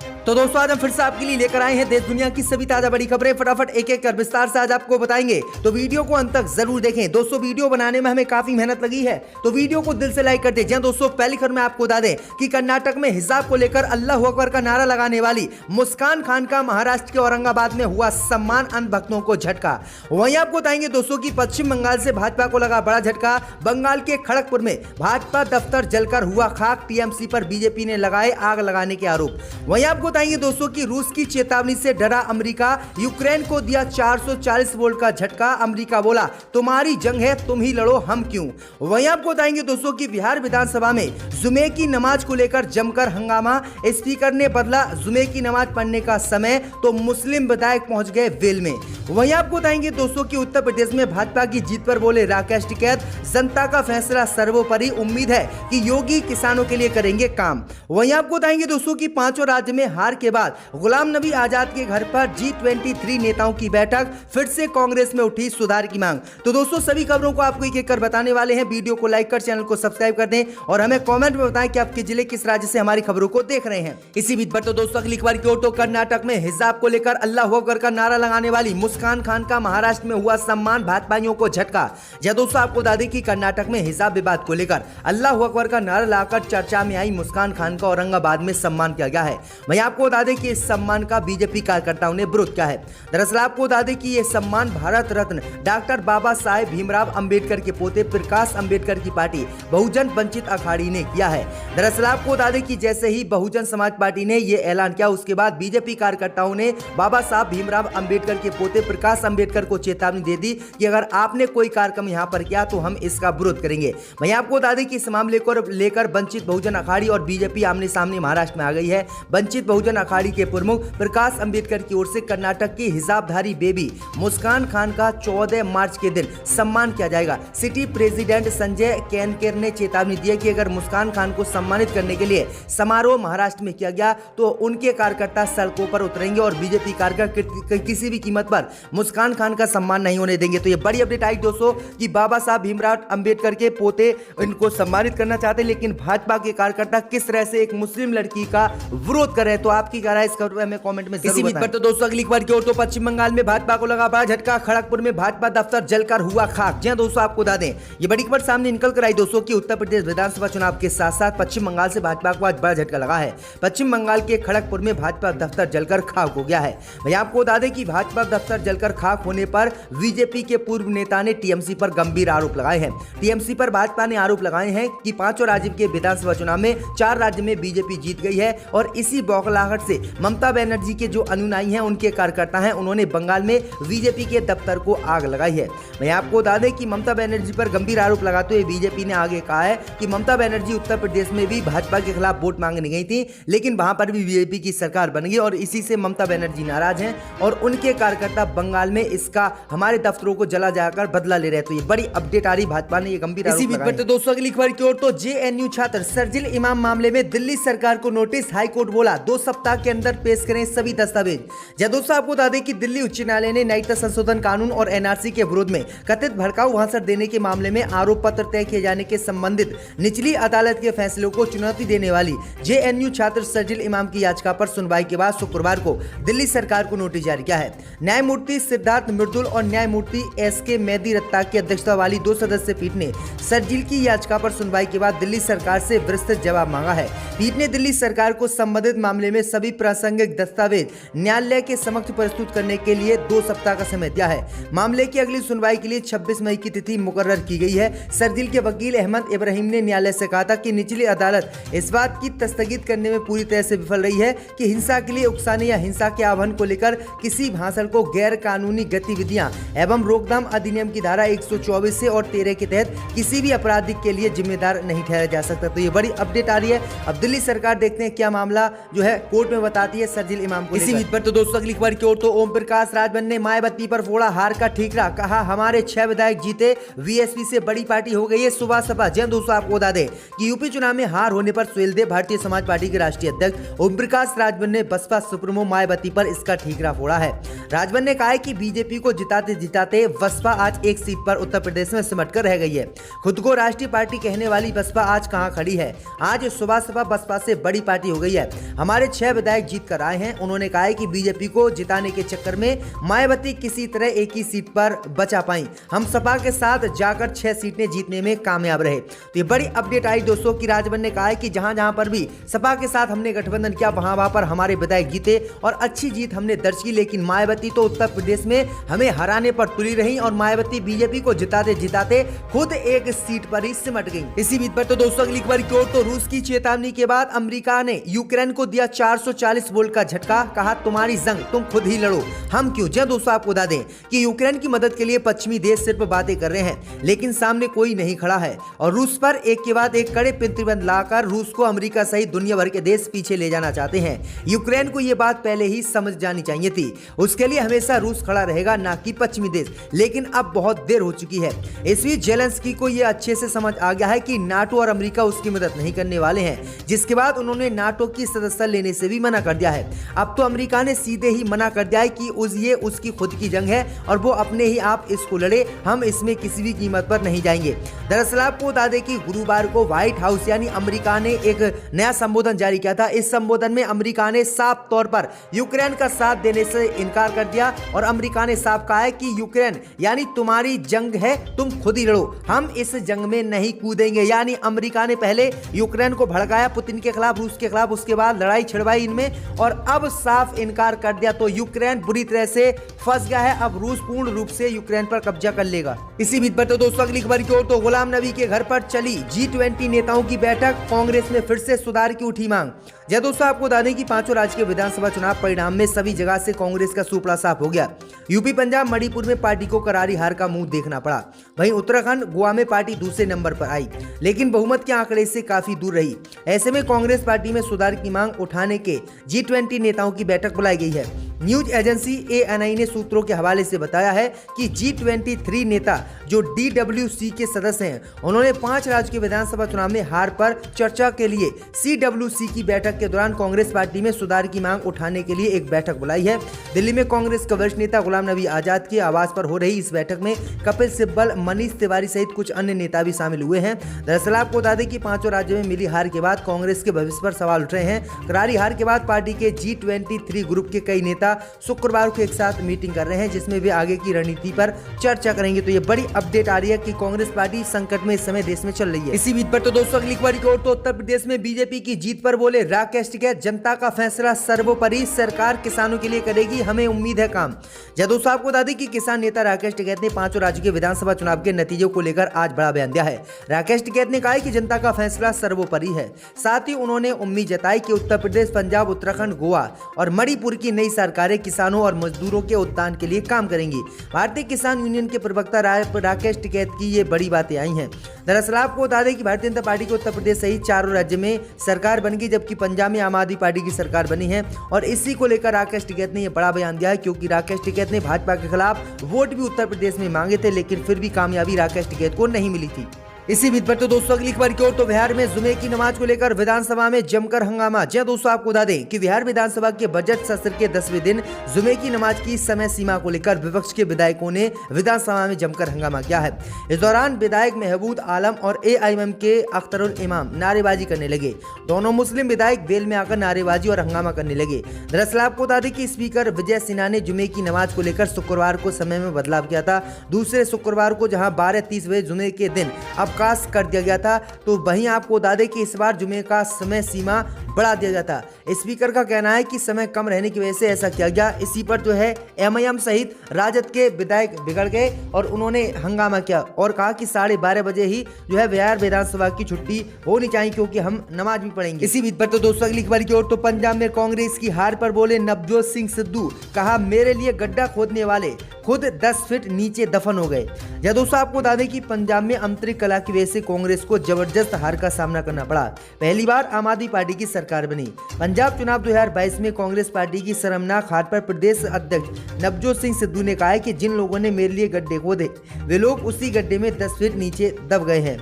तो दोस्तों आज हम फिर से आपके लिए लेकर आए हैं देश दुनिया की सभी ताजा बड़ी खबरें। फटाफट एक एक कर विस्तार से आज आपको बताएंगे, तो वीडियो को अंत तक जरूर देखें। दोस्तों वीडियो बनाने में हमें काफी मेहनत लगी है, तो वीडियो को दिल से लाइक कर दीजिए। दोस्तों पहली खबर में आपको बता दें कि कर्नाटक में हिजाब को लेकर अल्लाह अकबर का नारा लगाने वाली मुस्कान खान का महाराष्ट्र के औरंगाबाद में हुआ सम्मान अंधभक्तों को झटका। वहीं आपको बताएंगे दोस्तों की पश्चिम बंगाल से भाजपा को लगा बड़ा झटका। बंगाल के खड़गपुर में भाजपा दफ्तर जलकर हुआ खाक, टीएमसी पर बीजेपी ने लगाए आग लगाने के आरोप। वहीं आपको बताएंगे दोस्तों की रूस की चेतावनी से डरा अमेरिका, यूक्रेन को दिया 440 वोल्ट का झटका। अमेरिका बोला तुम्हारी जंग है, तुम ही लड़ो, हम क्यों। वहीं आपको बताएंगे दोस्तों की बिहार विधानसभा में जुमे की नमाज को लेकर जमकर हंगामा। स्पीकर ने बदला जुमे की नमाज पढ़ने का समय, तो मुस्लिम विधायक पहुंच गए वेल में। वहीं आपको बताएंगे दोस्तों की उत्तर प्रदेश में भाजपा की जीत पर बोले राकेश टिकैत, जनता का फैसला सर्वोपरि, उम्मीद है कि योगी किसानों के लिए करेंगे काम। वहीं आपको बताएंगे दोस्तों की पांचों राज्य में हार के बाद गुलाम नबी आजाद के घर पर G23 नेताओं की बैठक, फिर से कांग्रेस में उठी सुधार की मांग। तो दोस्तों सभी खबरों को आपको एक एक कर बताने वाले हैं। वीडियो को लाइक कर चैनल को सब्सक्राइब कर दें और हमें कमेंट में बताएं कि आपके जिले किस राज्य से हमारी खबरों को देख रहे हैं। इसी बीच पर तो दोस्तों अगली खबर की ओर, तो कर्नाटक में हिजाब को लेकर अल्लाह अकबर का नारा लगाने वाली मुस्कान खान का महाराष्ट्र में हुआ सम्मान, भाजपाइयों को झटका। जय दोस्तों आपको बता दें कि कर्नाटक में हिजाब विवाद को लेकर अल्लाह अकबर का नारा लाकर चर्चा में आई मुस्कान खान का औरंगाबाद में सम्मान किया गया है। वहीं आपको बता दें कि इस सम्मान का बीजेपी कार्यकर्ताओं ने विरोध किया है। दरअसल आपको बता दें कि यह सम्मान भारत रत्न डॉक्टर बाबा साहेब भीमराव अंबेडकर के पोते प्रकाश अंबेडकर की पार्टी बहुजन वंचित अखाड़ी ने किया है। दरअसल आपको बता दें कि जैसे ही बहुजन समाज पार्टी ने यह ऐलान किया, उसके बाद बीजेपी कार्यकर्ताओं ने बाबा साहब भीमराव अंबेडकर के पोते प्रकाश अंबेडकर को चेतावनी दे दी कि अगर आपने कोई कार्यक्रम यहां पर किया तो हम इसका विरोध करेंगे। वहीं आपको बता दें कि इस मामले को लेकर वंचित बहुजन अखाड़ी और बीजेपी आमने सामने महाराष्ट्र में आ गई है। वंचित बहुजन अखाड़ी के प्रमुख प्रकाश अंबेडकर की ओर से कर्नाटक की हिजाबधारी बेबी मुस्कान खान का 14 मार्च के दिन सम्मान किया जाएगा। सिटी प्रेसिडेंट संजय केनकर ने चेतावनी दी है कि अगर मुस्कान खान को सम्मानित करने के लिए समारोह महाराष्ट्र में किया गया तो उनके कार्यकर्ता सड़कों पर उतरेंगे और बीजेपी कार्यकर्ता किसी भी कीमत पर मुस्कान खान का सम्मान नहीं होने देंगे। तो ये बड़ी अपडेट आई दोस्तों कि बाबा साहब भीमराव अंबेडकर के पोते इनको सम्मानित करना चाहते, लेकिन भाजपा के कार्यकर्ता किस तरह से एक मुस्लिम लड़की का विरोध कर रहे हैं। तो आपकी क्या राय इस खबर में हमें कमेंट में जरूर बताएं। तो दोस्तों अगली खबर की ओर, तो पश्चिम बंगाल में भाजपा को लगा बड़ा झटका। खड़गपुर में भाजपा दफ्तर जलकर हुआ खाक। जी दोस्तों आपको बता दें ये बड़ी खबर सामने निकल कर आई दोस्तों की उत्तर प्रदेश विधानसभा चुनाव के साथ साथ पश्चिम बंगाल से भाजपा को आज बड़ा झटका लगा है। पश्चिम बंगाल के खड़गपुर में भाजपा दफ्तर जलकर खाक हो गया है। वहीं आपको बता दें कि भाजपा दफ्तर जलकर खाक होने पर बीजेपी के पूर्व नेता ने टीएमसी पर गंभीर आरोप लगाए हैं। टीएमसी पर भाजपा ने आरोप लगाए हैं कि पांचों राज्य के विधानसभा चुनाव में 4 राज्य में बीजेपी जीत गई है और इसी बौखलाहट से ममता बनर्जी के जो अनुयायी हैं, उनके कार्यकर्ता हैं, उन्होंने बंगाल में बीजेपी के दफ्तर को आग लगाई है। मैं आपको बता दें कि ममता बनर्जी पर गंभीर आरोप लगाते हुए बीजेपी ने आगे कहा है कि ममता बनर्जी उत्तर प्रदेश में भी भाजपा के खिलाफ वोट मांगने गई थी, लेकिन वहां पर भी बीजेपी की सरकार बन गई और इसी से ममता बनर्जी नाराज हैं और उनके कार्यकर्ता बंगाल में इसका हमारे दफ्तरों को जला जाकर बदला ले रहे। तो ये बड़ी अपडेट आ रही, भाजपा ने ये गंभीर आरोप लगाए। तो दोस्तों अगली खबर की ओर, तो जेएनयू छात्र शर्जिल इमाम मामले में दिल्ली सरकार को नोटिस। हाईकोर्ट बोला 2 सप्ताह के अंदर पेश करें सभी दस्तावेज। जय दोस्तों आपको बता दें कि दिल्ली उच्च न्यायालय ने नागरिकता संशोधन कानून और एनआरसी के विरोध में कथित भड़काऊ भाषण देने के मामले में आरोप पत्र तय किए जाने के संबंधित निचली अदालत के फैसलों को चुनौती देने वाली जेएनयू छात्र शर्जिल इमाम की याचिका पर सुनवाई के बाद शुक्रवार को दिल्ली सरकार को नोटिस जारी किया है। न्यायमूर्ति सिद्धार्थ मृदुल और न्यायमूर्ति एसके मेहदी रत्ता की अध्यक्षता वाली 2 सदस्यीय पीठ ने शर्जिल की याचिका पर सुनवाई के बाद दिल्ली सरकार से विस्तृत जवाब मांगा है। पीठ ने दिल्ली सरकार को संबंधित मामले में सभी प्रासंगिक दस्तावेज न्यायालय के समक्ष प्रस्तुत करने के लिए 2 सप्ताह का समय दिया है। मामले की अगली सुनवाई के लिए 26 मई की तिथि मुकर्रर की गई है। शर्जिल के वकील अहमद इब्राहिम ने न्यायालय से कहा था कि निचली अदालत इस बात की तस्तगीत करने में पूरी तरह से विफल रही है कि हिंसा के लिए उकसाने या हिंसा के आह्वान को लेकर किसी भाषण को गैर कानूनी गतिविधियां एवं रोकथाम अधिनियम की धारा 124 से और 13 के तहत किसी भी अपराधी के लिए जिम्मेदार नहीं ठहरा जा सकता। तो ये बड़ी अपडेट आ रही है। अब दिल्ली सरकार देखते हैं क्या मामला जो है कोर्ट में बताती है शर्जिल इमाम को। इसी बीच पर तो दोस्तों अगली खबर की ओर, तो ओम प्रकाश राजभर ने मायावती पर फोड़ा हार का ठीकरा। कहा हमारे 6 विधायक जीते, वीएसपी से बड़ी पार्टी हो गई है सुबह सपा। जय दोस्तों आपको बता दें कि यूपी चुनाव में हार होने पर सुहेलदेव भारतीय समाज पार्टी के राष्ट्रीय अध्यक्ष ओम प्रकाश राजभर ने बसपा सुप्रीमो मायावती पर इसका ठीकरा फोड़ा है। राजभर ने कहा है कि बीजेपी को जिताते जिताते बसपा आज एक सीट पर उत्तर प्रदेश में सिमट कर रह गई है। खुद को राष्ट्रीय पार्टी कहने वाली बसपा आज कहां खड़ी है। आज सुबह सपा बसपा से बड़ी पार्टी हो गई है। हमारे 6 विधायक जीत कर आए हैं। उन्होंने कहा है कि बीजेपी को जिताने के चक्कर में मायावती किसी तरह एक ही सीट पर बचा पाई। हम सपा के साथ जाकर 6 सीटें जीतने में कामयाब रहे। तो ये बड़ी अपडेट आई दोस्तों की राजभवन ने कहा है कि जहां जहां पर भी सपा के साथ हमने गठबंधन किया वहां पर हमारे विधायक जीते और अच्छी जीत हमने दर्ज की, लेकिन मायावती तो उत्तर प्रदेश में हमें हराने पर तुली रही और मायावती बीजेपी को जिताते जिताते खुद एक सीट पर ही सिमट गई। इसी बीच पर तो दोस्तों अगली खबर की ओर, तो रूस की चेतावनी के बाद अमेरिका ने यूक्रेन को दिया 440 वोल्ट का झटका। कहा तुम्हारी जंग तुम खुद ही लड़ो, हम क्यों। जी दोस्तों आपको बता दें कि यूक्रेन की मदद के लिए पश्चिमी देश सिर्फ बातें कर रहे हैं, लेकिन सामने कोई नहीं खड़ा है और रूस पर एक के बाद एक कड़े प्रतिबंध लाकर रूस को अमेरिका सहित दुनिया भर के देश पीछे ले जाना चाहते हैं। यूक्रेन को यह बात पहले ही समझ जानी चाहिए थी। उसके लिए हमेशा रूस खड़ा रहेगा, ना कि पश्चिमी देश, लेकिन अब बहुत देर हो चुकी है। इस बीच जेलेंस्की को यह अच्छे से समझ आ गया है कि नाटो और अमेरिका उसकी मदद नहीं करने वाले हैं, जिसके बाद उन्होंने नाटो की सदस्यता लेने से भी मना कर दिया है। अब तो अमेरिका ने सीधे ही मना कर दिया है कि ये उसकी खुद की जंग है और वो अपने ही आप इसको लड़े, हम इसमें किसी भी कीमत पर नहीं जाएंगे। दरअसल आपको बता दें कि गुरुवार को व्हाइट हाउस यानी अमेरिका ने एक नया संबोधन जारी किया था। इस संबोधन में अमेरिका ने साफ तौर पर यूक्रेन का साथ देने से इनकार कर दिया और अमेरिका ने साफ कहा है कि यूक्रेन यानी तुम्हारी जंग है, तुम खुद ही लड़ो, हम इस जंग में नहीं कूदेंगे। यानी अमेरिका ने पहले यूक्रेन को भड़काया पुतिन के खिलाफ, रूस के खिलाफ, उसके बाद लड़ाई छिड़वाई इनमें और अब साफ इनकार कर दिया। तो यूक्रेन बुरी तरह से फंस गया है, अब रूस पूर्ण रूप से यूक्रेन पर कब्जा कर लेगा। इसी बीच पर तो दोस्तों अगली खबर की ओर, तो गुलाम नबी के घर पर चली G20 नेताओं की बैठक, कांग्रेस में फिर से सुधार की उठी मांग। जय दोस्तों आपको बता दें कि 5 राज्य के विधानसभा चुनाव परिणाम में सभी जगह से कांग्रेस का सुपड़ा साफ हो गया। यूपी, पंजाब, मणिपुर में पार्टी को करारी हार का मुंह देखना पड़ा। वहीं उत्तराखंड, गोवा में पार्टी दूसरे नंबर पर आई, लेकिन बहुमत के आंकड़े से काफी दूर रही। ऐसे में कांग्रेस पार्टी में सुधार की मांग उठाने के G20 नेताओं की बैठक बुलाई गई है। न्यूज एजेंसी ANI ने सूत्रों के हवाले से बताया है कि G23 नेता जो DWC के सदस्य हैं, उन्होंने 5 राज्य के विधानसभा चुनाव में हार पर चर्चा के लिए CWC की बैठक के दौरान कांग्रेस पार्टी में सुधार की मांग उठाने के लिए एक बैठक बुलाई है। दिल्ली में कांग्रेस के वरिष्ठ नेता गुलाम नबी आजाद के आवास पर हो रही इस बैठक में कपिल सिब्बल, मनीष तिवारी सहित कुछ अन्य नेता भी शामिल हुए हैं। दरअसल आपको बता दें कि 5 राज्यों में मिली हार के बाद कांग्रेस के भविष्य पर सवाल उठ रहे हैं। करारी हार के बाद पार्टी के G23 ग्रुप के कई नेता शुक्रवार को एक साथ मीटिंग कर रहे हैं, जिसमें वे आगे की रणनीति पर चर्चा करेंगे। तो ये बड़ी अपडेट आ रही है कि कांग्रेस पार्टी संकट में इस समय देश में चल रही है। इसी बीच पर तो दोस्तों अगली खबर की ओर, तो उत्तर प्रदेश में बीजेपी की जीत पर बोले राकेश टिकैत, जनता का फैसला सर्वोपरि, सरकार किसानों के लिए करेगी, हमें उम्मीद है काम। जय दोस्तों आपको बता दें कि किसान नेता राकेश टिकैत ने 5 राज्यों के विधानसभा चुनाव के नतीजों को लेकर आज बड़ा बयान दिया है। राकेश टिकैत ने कहा है कि जनता का फैसला सर्वोपरि है। साथ ही उन्होंने उम्मीद जताई कि उत्तर प्रदेश, पंजाब, उत्तराखंड, गोवा और मणिपुर की नई सरकारें किसानों और मजदूरों के उत्थान के लिए काम करेंगी। भारतीय किसान यूनियन के प्रवक्ता राकेश टिकैत की ये बड़ी बातें आई हैं। दरअसल आपको बता दें कि भारतीय जनता पार्टी की उत्तर प्रदेश सहित 4 राज्य में सरकार बन गई, जबकि पंजाब में आम आदमी पार्टी की सरकार बनी है और इसी को लेकर राकेश टिकैत ने यह बड़ा बयान दिया है, क्योंकि राकेश टिकैत ने भाजपा के खिलाफ वोट भी उत्तर प्रदेश में मांगे थे, लेकिन फिर भी कामयाबी राकेश टिकैत को नहीं मिली थी। इसी बीच पर तो दोस्तों अगली खबर की ओर, तो बिहार में जुमे की नमाज को लेकर विधानसभा में जमकर हंगामा। जी दोस्तों आपको बता दें कि बिहार विधानसभा के बजट सत्र के 10वें दिन जुमे की नमाज की समय सीमा को लेकर विपक्ष के विधायकों ने विधानसभा में जमकर हंगामा किया है। इस दौरान विधायक महबूब आलम और AIM के अख्तरुल इमाम नारेबाजी करने लगे। दोनों मुस्लिम विधायक वेल में आकर नारेबाजी और हंगामा करने लगे। दरअसल आपको बता दें कि स्पीकर विजय सिन्हा ने जुमे की नमाज को लेकर शुक्रवार को समय में बदलाव किया था। दूसरे शुक्रवार को जहां 12:30 बजे जुमे के दिन अवकाश कर दिया गया था, तो वहीं आपको बता दें कि इस बार जुमे का समय सीमा बढ़ा दिया गया था। स्पीकर का कहना है कि समय कम रहने की वजह से ऐसा किया गया। इसी पर जो है MIM सहित राजद के विधायक बिगड़ गए और उन्होंने हंगामा किया और कहा कि 12:30 बजे ही जो है बिहार विधानसभा की छुट्टी होनी चाहिए, क्योंकि हम नमाज भी पढ़ेंगे। इसी बीच पर तो दोस्तों अगली खबर की ओर, तो पंजाब में कांग्रेस की हार पर बोले नवजोत सिंह सिद्धू, कहा मेरे लिए गड्ढा खोदने वाले खुद 10 फीट नीचे दफन हो गए। या दोस्तों आपको बता दें कि पंजाब में आंतरिक कलह की वजह से कांग्रेस को जबरदस्त हार का सामना करना पड़ा। पहली बार आम आदमी पार्टी की सरकार बनी। पंजाब चुनाव 2022 में कांग्रेस पार्टी की शर्मनाक हार पर प्रदेश अध्यक्ष नवजोत सिंह सिद्धू ने कहा है कि जिन लोगों ने मेरे लिए गड्ढे खोदे वे लोग उसी गड्ढे में 10 फीट नीचे दब गए हैं।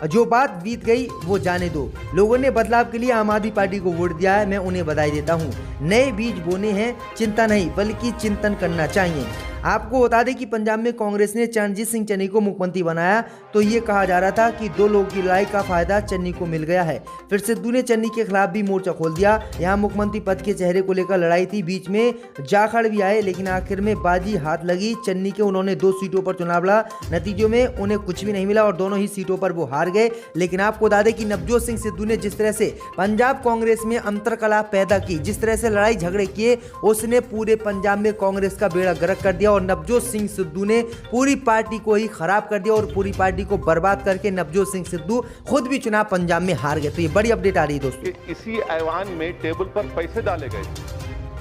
जो बात बीत गई वो जाने दो। लोगों ने बदलाव के लिए आम आदमी पार्टी को वोट दिया है, मैं उन्हें बधाई देता हूँ। नए बीज बोने हैं, चिंता नहीं बल्कि चिंतन करना चाहिए। आपको बता दें कि पंजाब में कांग्रेस ने चरणजीत सिंह चन्नी को मुख्यमंत्री बनाया तो ये कहा जा रहा था कि 2 लोगों की लड़ाई का फायदा चन्नी को मिल गया है। फिर सिद्धू ने चन्नी के खिलाफ भी मोर्चा खोल दिया। यहाँ मुख्यमंत्री पद के चेहरे को लेकर लड़ाई थी, बीच में जाखड़ भी आए, लेकिन आखिर में बाजी हाथ लगी चन्नी के। उन्होंने 2 सीटों पर चुनाव लड़ा, नतीजों में उन्हें कुछ भी नहीं मिला और दोनों ही सीटों पर वो हार गए। लेकिन आपको बता दें कि नवजोत सिंह सिद्धू ने जिस तरह से पंजाब कांग्रेस में अंतरकला पैदा की, जिस तरह से लड़ाई झगड़े किए, उसने पूरे पंजाब में कांग्रेस का बेड़ा गर्क कर दिया और नवजोत सिंह सिद्धू ने पूरी पार्टी को ही खराब कर दिया और पूरी पार्टी को बर्बाद करके नवजोत सिंह सिद्धू खुद भी चुनाव पंजाब में हार गए। तो ये बड़ी अपडेट आ रही है दोस्तों। इसी ऐवान में टेबल पर पैसे डाले गए।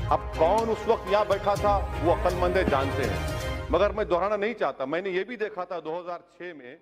अब कौन उस वक्त यहाँ बैठा था वो अक्लमंद जानते हैं, मगर मैं दोहराना नहीं चाहता। मैंने ये भी देखा था 2006 में